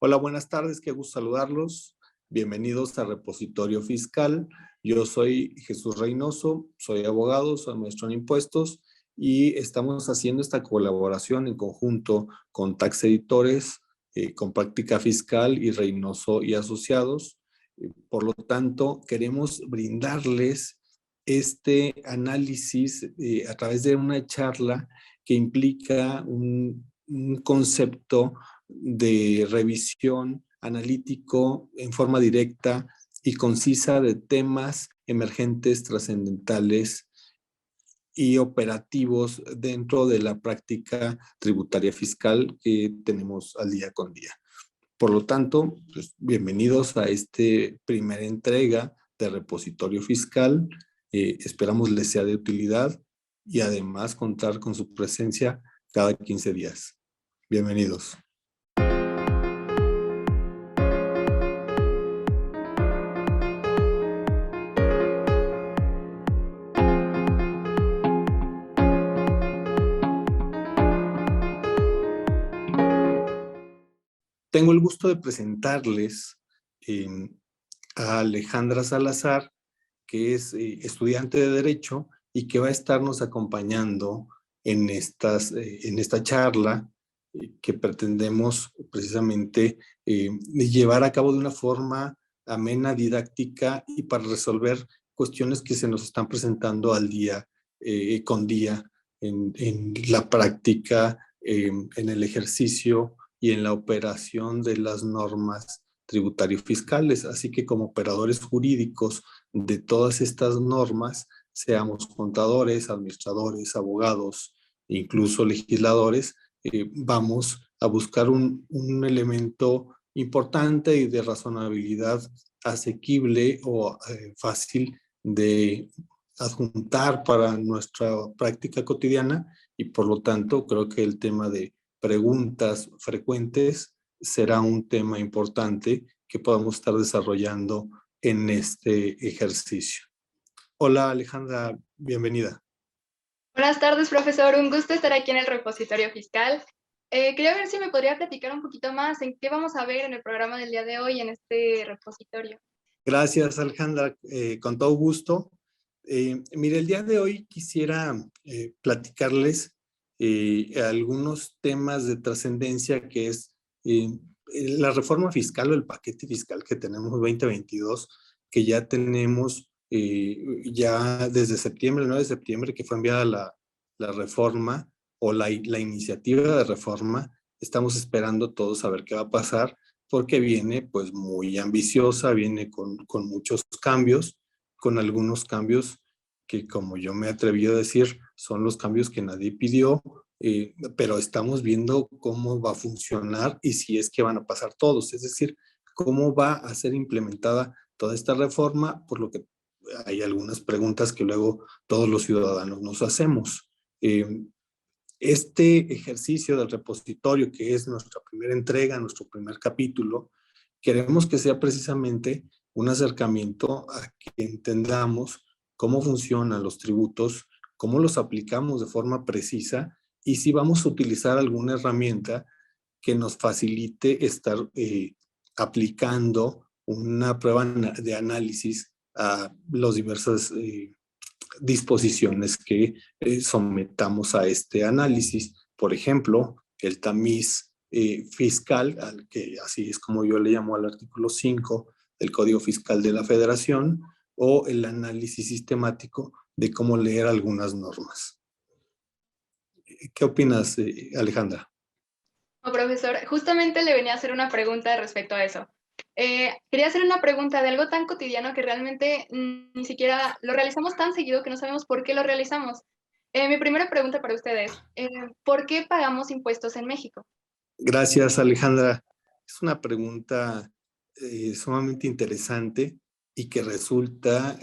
Hola, buenas tardes, qué gusto saludarlos. Bienvenidos a Repositorio Fiscal. Yo soy Jesús Reynoso, soy abogado, soy maestro en impuestos y estamos haciendo esta colaboración en conjunto con Tax Editores, con Práctica Fiscal y Reynoso y Asociados. Por lo tanto, queremos brindarles este análisis a través de una charla que implica un concepto de revisión analítico en forma directa y concisa de temas emergentes, trascendentales y operativos dentro de la práctica tributaria fiscal que tenemos al día con día. Por lo tanto, pues, bienvenidos a esta primera entrega de Repositorio Fiscal. Esperamos les sea de utilidad y además contar con su presencia cada 15 días. Bienvenidos. Tengo el gusto de presentarles a Alejandra Salazar, que es estudiante de Derecho y que va a estarnos acompañando en esta charla que pretendemos precisamente llevar a cabo de una forma amena, didáctica y para resolver cuestiones que se nos están presentando al día con día en la práctica, en el ejercicio y en la operación de las normas tributario-fiscales. Así que como operadores jurídicos de todas estas normas, seamos contadores, administradores, abogados, incluso legisladores, vamos a buscar un elemento importante y de razonabilidad asequible o fácil de adjuntar para nuestra práctica cotidiana y por lo tanto creo que el tema de preguntas frecuentes será un tema importante que podamos estar desarrollando en este ejercicio. Hola Alejandra, bienvenida. Buenas tardes, profesor. Un gusto estar aquí en el repositorio fiscal. Quería ver si me podría platicar un poquito más en qué vamos a ver en el programa del día de hoy en este repositorio. Gracias Alejandra, con todo gusto. Mire, el día de hoy quisiera platicarles algunos temas de trascendencia que es la reforma fiscal o el paquete fiscal que tenemos 2022, que ya tenemos ya desde septiembre, el 9 de septiembre, que fue enviada la reforma o la iniciativa de reforma. Estamos esperando todos a ver qué va a pasar, porque viene pues muy ambiciosa, viene con muchos cambios, con algunos cambios que, como yo me atreví a decir, son los cambios que nadie pidió, pero estamos viendo cómo va a funcionar y si es que van a pasar todos, es decir, cómo va a ser implementada toda esta reforma, por lo que hay algunas preguntas que luego todos los ciudadanos nos hacemos. Este ejercicio del repositorio, que es nuestra primera entrega, nuestro primer capítulo, queremos que sea precisamente un acercamiento a que entendamos cómo funcionan los tributos, cómo los aplicamos de forma precisa y si vamos a utilizar alguna herramienta que nos facilite estar aplicando una prueba de análisis a las diversas disposiciones que sometamos a este análisis. Por ejemplo, el tamiz fiscal, al que así es como yo le llamo al artículo 5 del Código Fiscal de la Federación, o el análisis sistemático de cómo leer algunas normas. ¿Qué opinas, Alejandra? No, profesor, justamente le venía a hacer una pregunta respecto a eso. Quería hacer una pregunta de algo tan cotidiano que realmente ni siquiera lo realizamos tan seguido que no sabemos por qué lo realizamos. Mi primera pregunta para ustedes, ¿por qué pagamos impuestos en México? Gracias, Alejandra. Es una pregunta sumamente interesante y que resulta,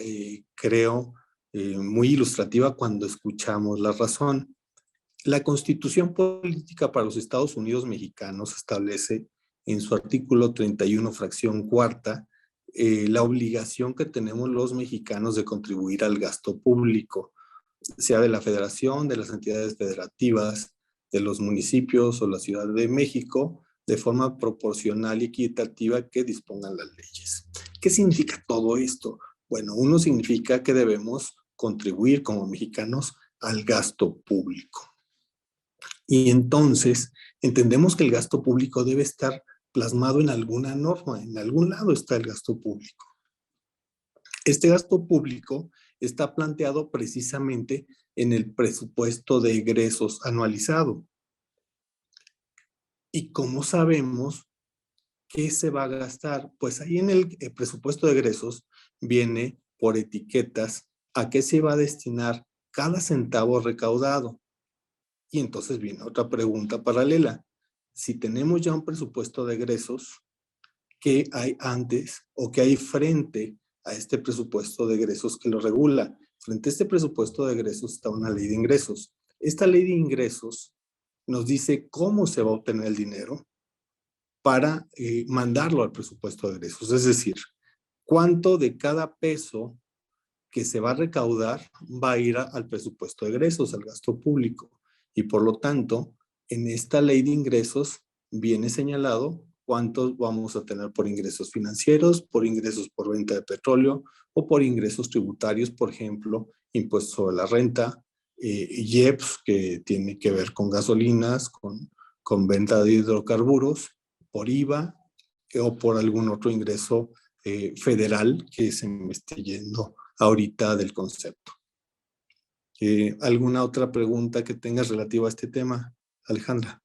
creo, muy ilustrativa cuando escuchamos la razón. La Constitución Política para los Estados Unidos Mexicanos establece en su artículo 31, fracción cuarta, la obligación que tenemos los mexicanos de contribuir al gasto público, sea de la Federación, de las entidades federativas, de los municipios o la Ciudad de México, de forma proporcional y equitativa que dispongan las leyes. ¿Qué significa todo esto? Bueno, uno significa que debemos contribuir como mexicanos al gasto público. Y entonces entendemos que el gasto público debe estar plasmado en alguna norma, en algún lado está el gasto público. Este gasto público está planteado precisamente en el presupuesto de egresos anualizado. ¿Y cómo sabemos qué se va a gastar? Pues ahí en el presupuesto de egresos viene por etiquetas a qué se va a destinar cada centavo recaudado. Y entonces viene otra pregunta paralela. Si tenemos ya un presupuesto de egresos, ¿qué hay antes o qué hay frente a este presupuesto de egresos que lo regula? Frente a este presupuesto de egresos está una ley de ingresos. Esta ley de ingresos nos dice cómo se va a obtener el dinero para mandarlo al presupuesto de egresos. Es decir, cuánto de cada peso que se va a recaudar va a ir al presupuesto de egresos, al gasto público. Y por lo tanto, en esta ley de ingresos viene señalado cuántos vamos a tener por ingresos financieros, por ingresos por venta de petróleo o por ingresos tributarios, por ejemplo, impuestos sobre la renta, IEPS, que tiene que ver con gasolinas, con venta de hidrocarburos, por IVA o por algún otro ingreso federal que se me esté yendo ahorita del concepto. ¿Alguna otra pregunta que tengas relativa a este tema, Alejandra?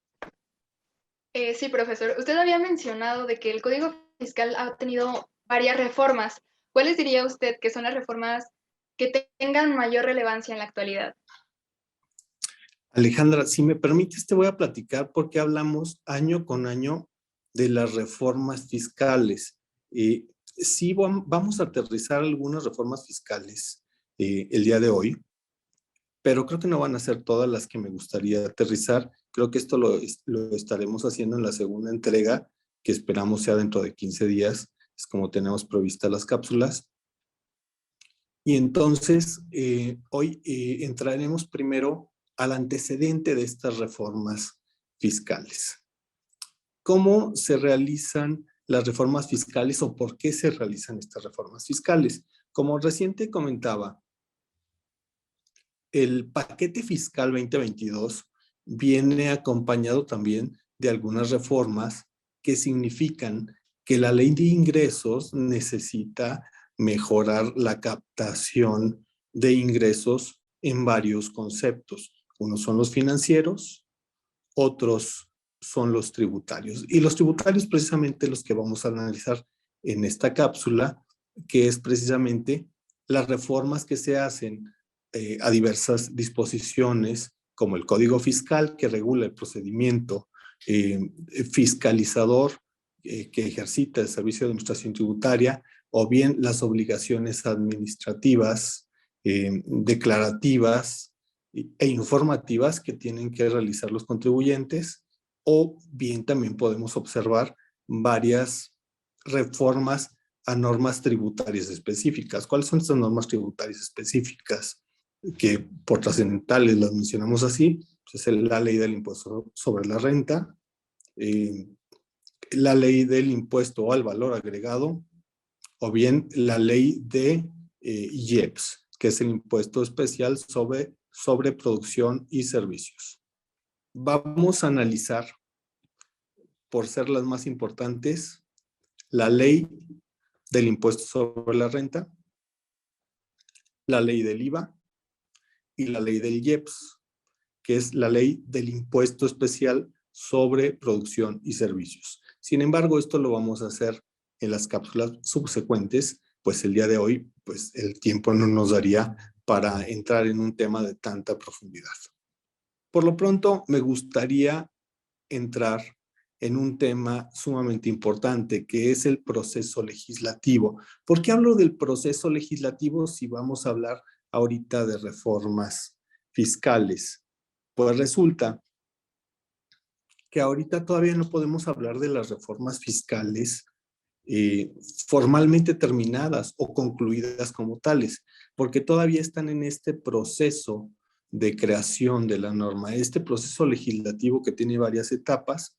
Sí, profesor. Usted había mencionado de que el Código Fiscal ha tenido varias reformas. ¿Cuáles diría usted que son las reformas que tengan mayor relevancia en la actualidad? Alejandra, si me permites, te voy a platicar porque hablamos año con año de las reformas fiscales. Sí, vamos a aterrizar algunas reformas fiscales el día de hoy, pero creo que no van a ser todas las que me gustaría aterrizar. Creo que esto lo estaremos haciendo en la segunda entrega, que esperamos sea dentro de 15 días. Es como tenemos previstas las cápsulas. Y entonces, hoy entraremos primero al antecedente de estas reformas fiscales. ¿Cómo se realizan las reformas fiscales o por qué se realizan estas reformas fiscales? Como recién te comentaba, el paquete fiscal 2022 viene acompañado también de algunas reformas que significan que la ley de ingresos necesita mejorar la captación de ingresos en varios conceptos. Unos son los financieros, otros son los tributarios. Y los tributarios precisamente los que vamos a analizar en esta cápsula, que es precisamente las reformas que se hacen a diversas disposiciones, como el Código Fiscal, que regula el procedimiento fiscalizador que ejercita el Servicio de Administración Tributaria, o bien las obligaciones administrativas, declarativas e informativas que tienen que realizar los contribuyentes, o bien también podemos observar varias reformas a normas tributarias específicas. ¿Cuáles son estas normas tributarias específicas? Que por trascendentales las mencionamos así, pues es la ley del impuesto sobre la renta, la ley del impuesto al valor agregado, o bien la ley de IEPS, que es el impuesto especial sobre producción y servicios. Vamos a analizar, por ser las más importantes, la ley del impuesto sobre la renta, la ley del IVA y la ley del IEPS, que es la ley del impuesto especial sobre producción y servicios. Sin embargo, esto lo vamos a hacer en las cápsulas subsecuentes, pues el día de hoy, pues el tiempo no nos daría para entrar en un tema de tanta profundidad. Por lo pronto, me gustaría entrar en un tema sumamente importante, que es el proceso legislativo. ¿Por qué hablo del proceso legislativo si vamos a hablar ahorita de reformas fiscales? Pues resulta que ahorita todavía no podemos hablar de las reformas fiscales formalmente terminadas o concluidas como tales, porque todavía están en este proceso de creación de la norma, este proceso legislativo que tiene varias etapas.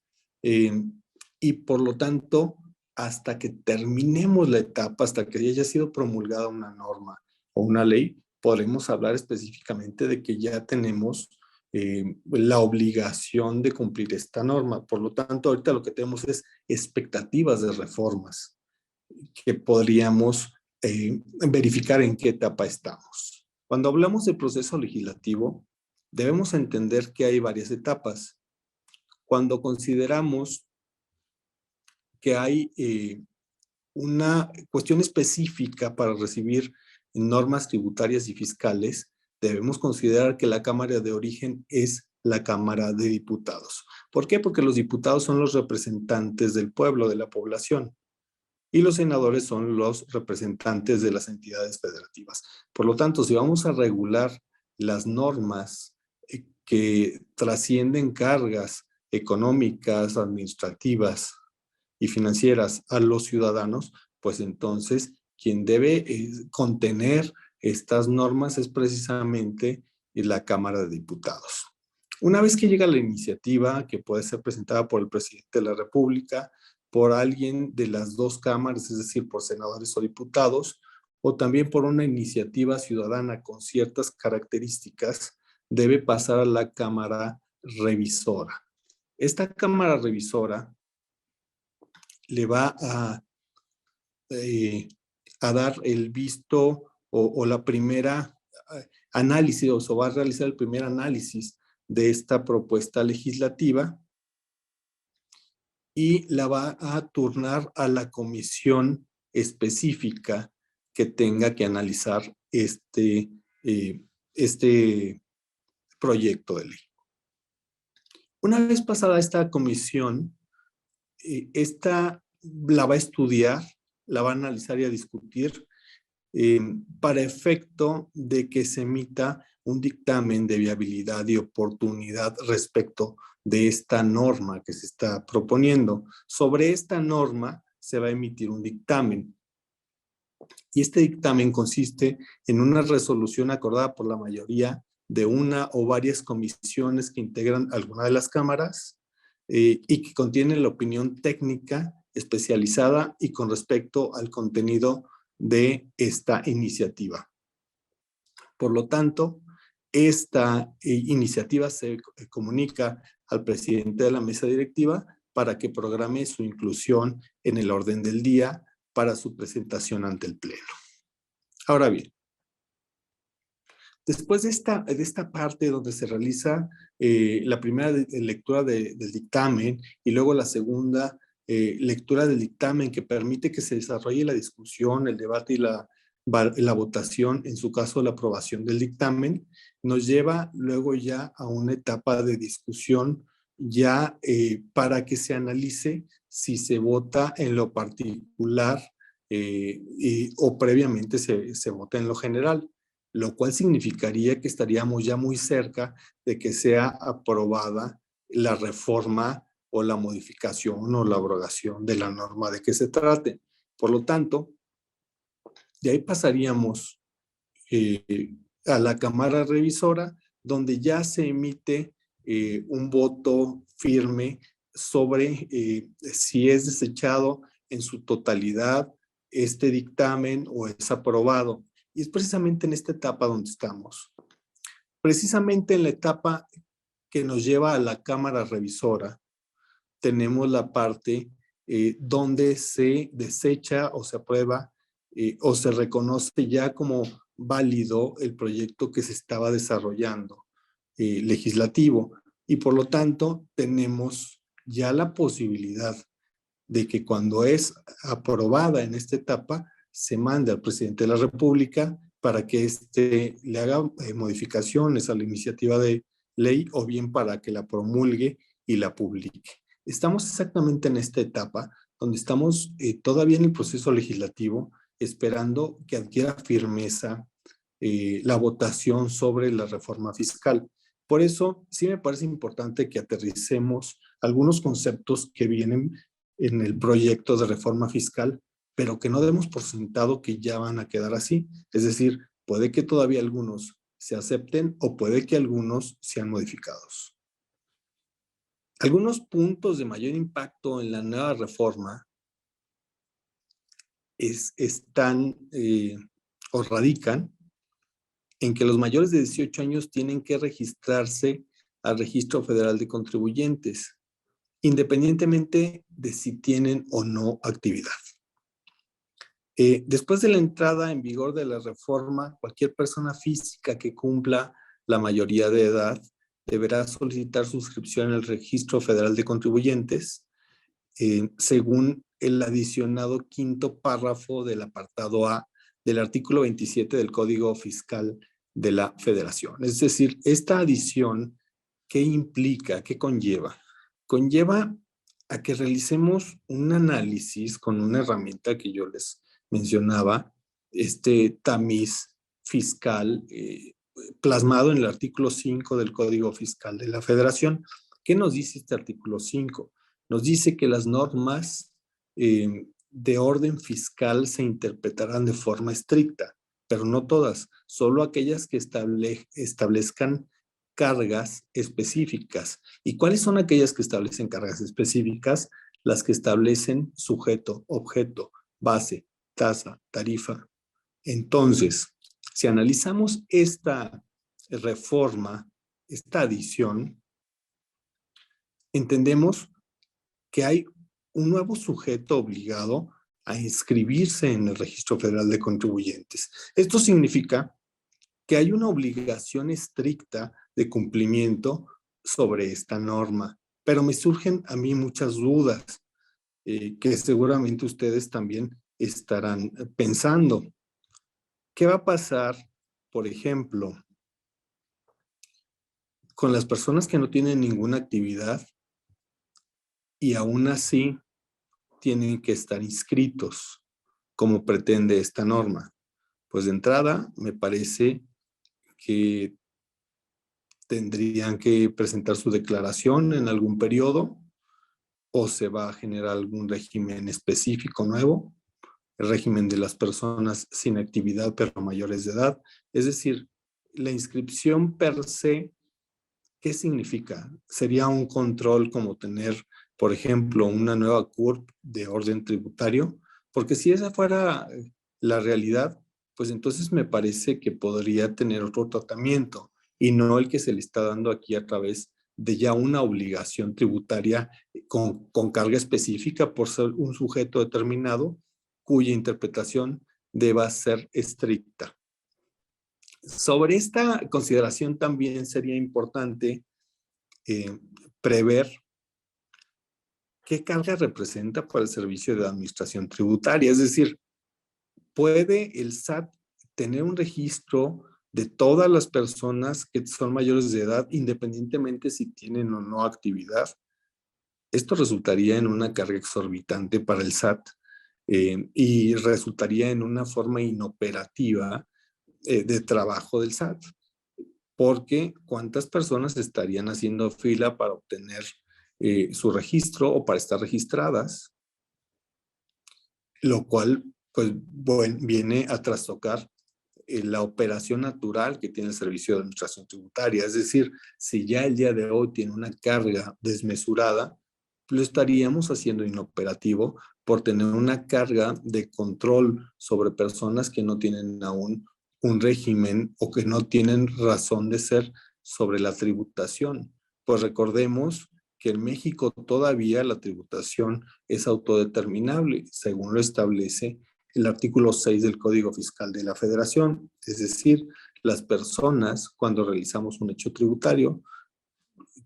y por lo tanto, hasta que terminemos la etapa, hasta que haya sido promulgada una norma o una ley, podremos hablar específicamente de que ya tenemos la obligación de cumplir esta norma. Por lo tanto, ahorita lo que tenemos es expectativas de reformas que podríamos verificar en qué etapa estamos. Cuando hablamos del proceso legislativo, debemos entender que hay varias etapas. Cuando consideramos que hay una cuestión específica para recibir normas tributarias y fiscales, debemos considerar que la Cámara de origen es la Cámara de Diputados. ¿Por qué? Porque los diputados son los representantes del pueblo, de la población, y los senadores son los representantes de las entidades federativas. Por lo tanto, si vamos a regular las normas que trascienden cargas económicas, administrativas y financieras a los ciudadanos, pues entonces quien debe contener estas normas es precisamente la Cámara de Diputados. Una vez que llega la iniciativa, que puede ser presentada por el presidente de la República, por alguien de las dos cámaras, es decir, por senadores o diputados, o también por una iniciativa ciudadana con ciertas características, debe pasar a la Cámara Revisora. Esta Cámara Revisora le va a dar el visto o la primera análisis, o se va a realizar el primer análisis de esta propuesta legislativa y la va a turnar a la comisión específica que tenga que analizar este proyecto de ley. Una vez pasada esta comisión, esta la va a estudiar, la va a analizar y a discutir para efecto de que se emita un dictamen de viabilidad y oportunidad respecto de esta norma que se está proponiendo. Sobre esta norma se va a emitir un dictamen. Y este dictamen consiste en una resolución acordada por la mayoría de una o varias comisiones que integran alguna de las cámaras y que contiene la opinión técnica especializada y con respecto al contenido de esta iniciativa. Por lo tanto, esta iniciativa se comunica al presidente de la mesa directiva para que programe su inclusión en el orden del día para su presentación ante el Pleno. Ahora bien, después de esta parte donde se realiza la primera lectura del dictamen y luego la segunda lectura del dictamen que permite que se desarrolle la discusión, el debate y la votación, en su caso la aprobación del dictamen, nos lleva luego ya a una etapa de discusión ya para que se analice si se vota en lo particular o previamente se vota en lo general, lo cual significaría que estaríamos ya muy cerca de que sea aprobada la reforma o la modificación o la abrogación de la norma de que se trate. Por lo tanto, de ahí pasaríamos a la Cámara Revisora, donde ya se emite un voto firme sobre si es desechado en su totalidad este dictamen o es aprobado. Y es precisamente en esta etapa donde estamos. Precisamente en la etapa que nos lleva a la Cámara Revisora, tenemos la parte donde se desecha o se aprueba o se reconoce ya como válido el proyecto que se estaba desarrollando legislativo. Y por lo tanto, tenemos ya la posibilidad de que cuando es aprobada en esta etapa, se mande al presidente de la República para que le haga modificaciones a la iniciativa de ley o bien para que la promulgue y la publique. Estamos exactamente en esta etapa donde estamos todavía en el proceso legislativo esperando que adquiera firmeza la votación sobre la reforma fiscal. Por eso sí me parece importante que aterricemos algunos conceptos que vienen en el proyecto de reforma fiscal, pero que no demos por sentado que ya van a quedar así. Es decir, puede que todavía algunos se acepten o puede que algunos sean modificados. Algunos puntos de mayor impacto en la nueva reforma están o radican en que los mayores de 18 años tienen que registrarse al Registro Federal de Contribuyentes, independientemente de si tienen o no actividad. Después de la entrada en vigor de la reforma, cualquier persona física que cumpla la mayoría de edad deberá solicitar suscripción en el Registro Federal de Contribuyentes, según el adicionado quinto párrafo del apartado A del artículo 27 del Código Fiscal de la Federación. Es decir, esta adición, ¿qué implica? ¿Qué conlleva? Conlleva a que realicemos un análisis con una herramienta que yo les mencionaba, este tamiz fiscal plasmado en el artículo 5 del Código Fiscal de la Federación. ¿Qué nos dice este artículo 5? Nos dice que las normas de orden fiscal se interpretarán de forma estricta, pero no todas, solo aquellas que establezcan cargas específicas. ¿Y cuáles son aquellas que establecen cargas específicas? Las que establecen sujeto, objeto, base, tasa, tarifa. Entonces, si analizamos esta reforma, esta adición, entendemos que hay un nuevo sujeto obligado a inscribirse en el Registro Federal de Contribuyentes. Esto significa que hay una obligación estricta de cumplimiento sobre esta norma, pero me surgen a mí muchas dudas que seguramente ustedes también estarán pensando. ¿Qué va a pasar, por ejemplo, con las personas que no tienen ninguna actividad y aún así tienen que estar inscritos, como pretende esta norma? Pues de entrada, me parece que tendrían que presentar su declaración en algún periodo o se va a generar algún régimen específico nuevo, el régimen de las personas sin actividad pero mayores de edad. Es decir, la inscripción per se, ¿qué significa? ¿Sería un control como tener, por ejemplo, una nueva CURP de orden tributario? Porque si esa fuera la realidad, pues entonces me parece que podría tener otro tratamiento y no el que se le está dando aquí a través de ya una obligación tributaria con carga específica por ser un sujeto determinado cuya interpretación deba ser estricta. Sobre esta consideración también sería importante prever qué carga representa para el servicio de administración tributaria. Es decir, ¿puede el SAT tener un registro de todas las personas que son mayores de edad, independientemente si tienen o no actividad? Esto resultaría en una carga exorbitante para el SAT y resultaría en una forma inoperativa de trabajo del SAT. Porque ¿cuántas personas estarían haciendo fila para obtener su registro o para estar registradas? Lo cual, pues, bueno, viene a trastocar la operación natural que tiene el Servicio de Administración Tributaria. Es decir, si ya el día de hoy tiene una carga desmesurada, lo estaríamos haciendo inoperativo por tener una carga de control sobre personas que no tienen aún un régimen o que no tienen razón de ser sobre la tributación. Pues recordemos que en México todavía la tributación es autodeterminable, según lo establece el artículo 6 del Código Fiscal de la Federación. Es decir, las personas, cuando realizamos un hecho tributario,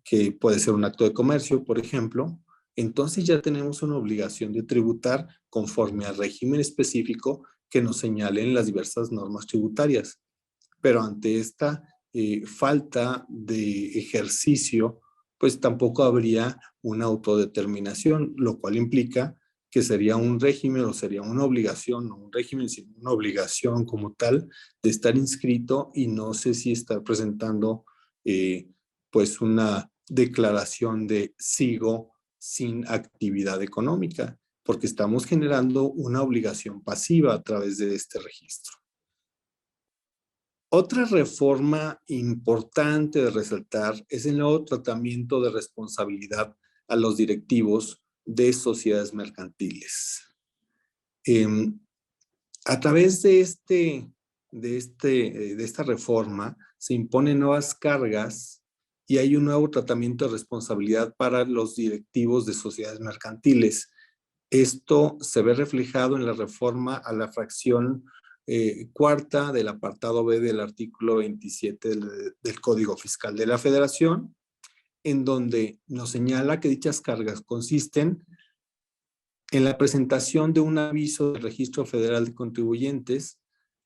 que puede ser un acto de comercio, por ejemplo, entonces ya tenemos una obligación de tributar conforme al régimen específico que nos señalen las diversas normas tributarias. Pero ante esta falta de ejercicio, pues tampoco habría una autodeterminación, lo cual implica que sería un régimen o sería una obligación, no un régimen, sino una obligación como tal de estar inscrito y no sé si estar presentando pues una declaración de sigo sin actividad económica, porque estamos generando una obligación pasiva a través de este registro. Otra reforma importante de resaltar es el nuevo tratamiento de responsabilidad a los directivos de sociedades mercantiles. A través de esta reforma se imponen nuevas cargas y hay un nuevo tratamiento de responsabilidad para los directivos de sociedades mercantiles. Esto se ve reflejado en la reforma a la fracción cuarta del apartado B del artículo 27 del Código Fiscal de la Federación, en donde nos señala que dichas cargas consisten en la presentación de un aviso del Registro Federal de Contribuyentes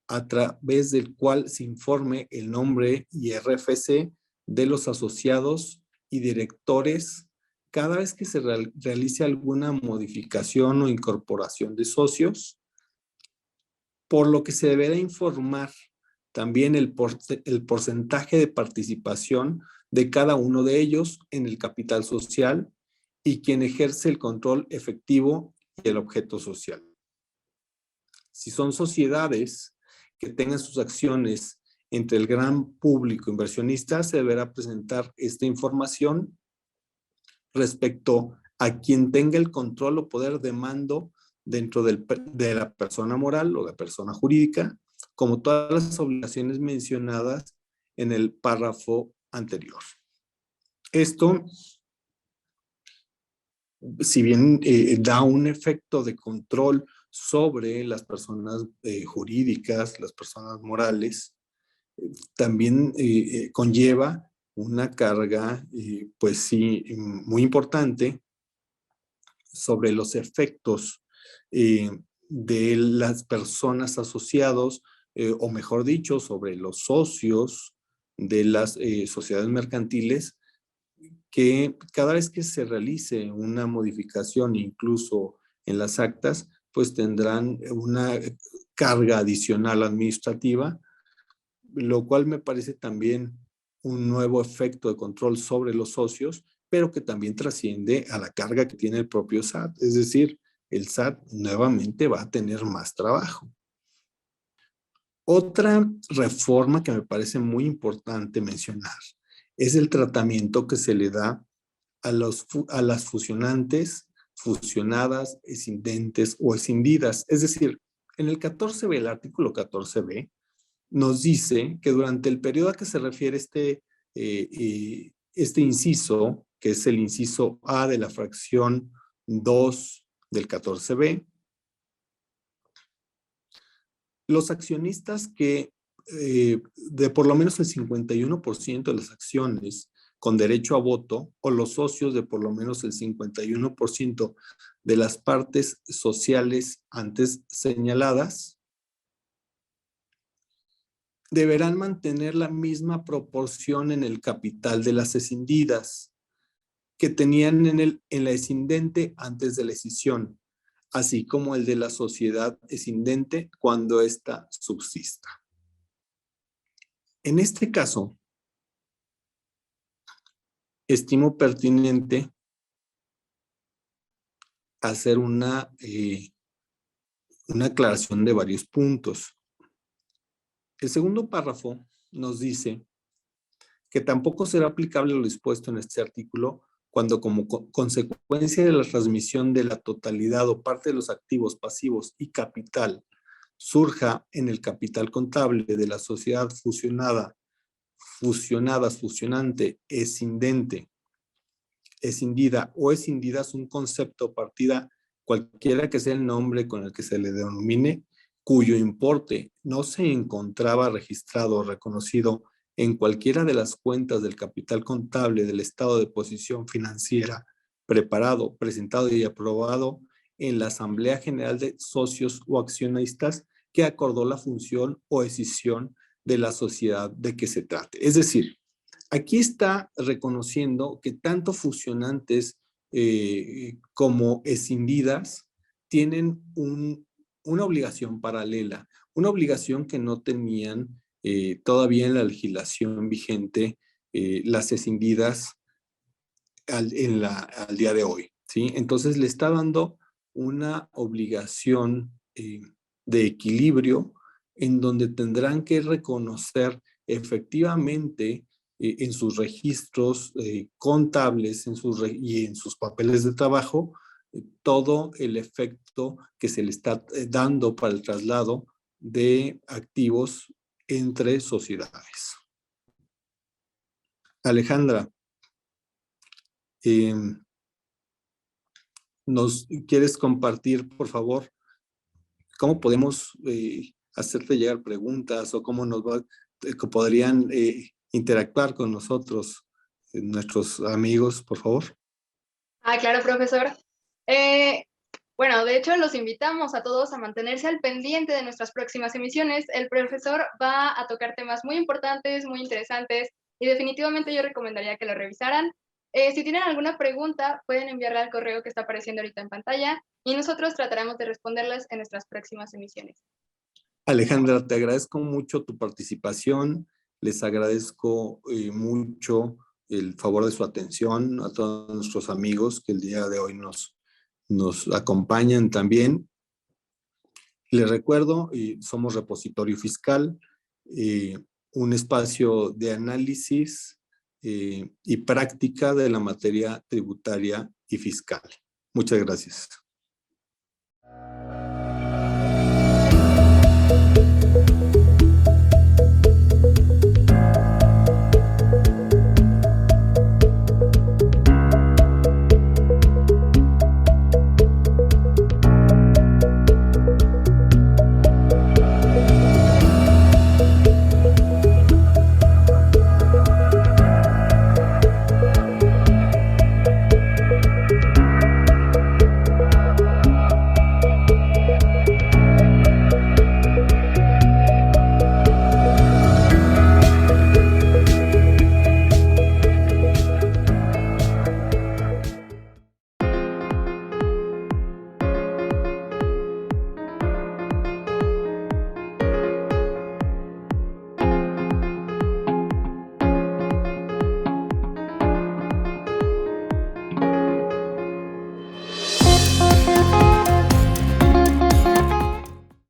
a través del cual se informe el nombre y RFC de los asociados y directores cada vez que se realice alguna modificación o incorporación de socios, por lo que se deberá informar también el porcentaje de participación de cada uno de ellos en el capital social y quien ejerce el control efectivo y el objeto social. Si son sociedades que tengan sus acciones entre el gran público inversionista, se deberá presentar esta información respecto a quien tenga el control o poder de mando dentro de la persona moral o la persona jurídica, como todas las obligaciones mencionadas en el párrafo anterior. Esto, si bien da un efecto de control sobre las personas jurídicas, las personas morales, también conlleva una carga, pues sí, muy importante sobre los efectos de las personas asociados, o mejor dicho, sobre los socios de las sociedades mercantiles, que cada vez que se realice una modificación, incluso en las actas, pues tendrán una carga adicional administrativa, lo cual me parece también un nuevo efecto de control sobre los socios, pero que también trasciende a la carga que tiene el propio SAT. Es decir, el SAT nuevamente va a tener más trabajo. Otra reforma que me parece muy importante mencionar es el tratamiento que se le da a las fusionantes, fusionadas, escindentes o escindidas. Es decir, en el 14B, el artículo 14B, nos dice que durante el periodo a que se refiere este inciso, que es el inciso A de la fracción 2 del 14B, los accionistas que de por lo menos el 51% de las acciones con derecho a voto o los socios de por lo menos el 51% de las partes sociales antes señaladas, deberán mantener la misma proporción en el capital de las escindidas que tenían en la escindente antes de la escisión, así como el de la sociedad escindente cuando ésta subsista. En este caso, estimo pertinente hacer una aclaración de varios puntos. El segundo párrafo nos dice que tampoco será aplicable lo dispuesto en este artículo cuando como consecuencia de la transmisión de la totalidad o parte de los activos, pasivos y capital surja en el capital contable de la sociedad fusionada, fusionante, escindente, escindida o escindidas un concepto o partida, cualquiera que sea el nombre con el que se le denomine, cuyo importe no se encontraba registrado o reconocido en cualquiera de las cuentas del capital contable del estado de posición financiera preparado, presentado y aprobado en la Asamblea General de Socios o Accionistas que acordó la función o escisión de la sociedad de que se trate. Es decir, aquí está reconociendo que tanto fusionantes como escindidas tienen una obligación paralela, una obligación que no tenían todavía en la legislación vigente las escindidas al día de hoy, ¿sí? Entonces le está dando una obligación de equilibrio en donde tendrán que reconocer efectivamente en sus registros contables y en sus papeles de trabajo todo el efecto que se le está dando para el traslado de activos entre sociedades. Alejandra, ¿nos quieres compartir, por favor, cómo podemos hacerte llegar preguntas o cómo podrían interactuar con nosotros, nuestros amigos, por favor? Claro, profesor. Bueno, de hecho, los invitamos a todos a mantenerse al pendiente de nuestras próximas emisiones. El profesor va a tocar temas muy importantes, muy interesantes, y definitivamente yo recomendaría que lo revisaran. Si tienen alguna pregunta, pueden enviarla al correo que está apareciendo ahorita en pantalla, y nosotros trataremos de responderlas en nuestras próximas emisiones. Alejandra, te agradezco mucho tu participación. Les agradezco mucho el favor de su atención a todos nuestros amigos que el día de hoy nos acompañan también. Les recuerdo, somos Repositorio Fiscal, un espacio de análisis y práctica de la materia tributaria y fiscal. Muchas gracias.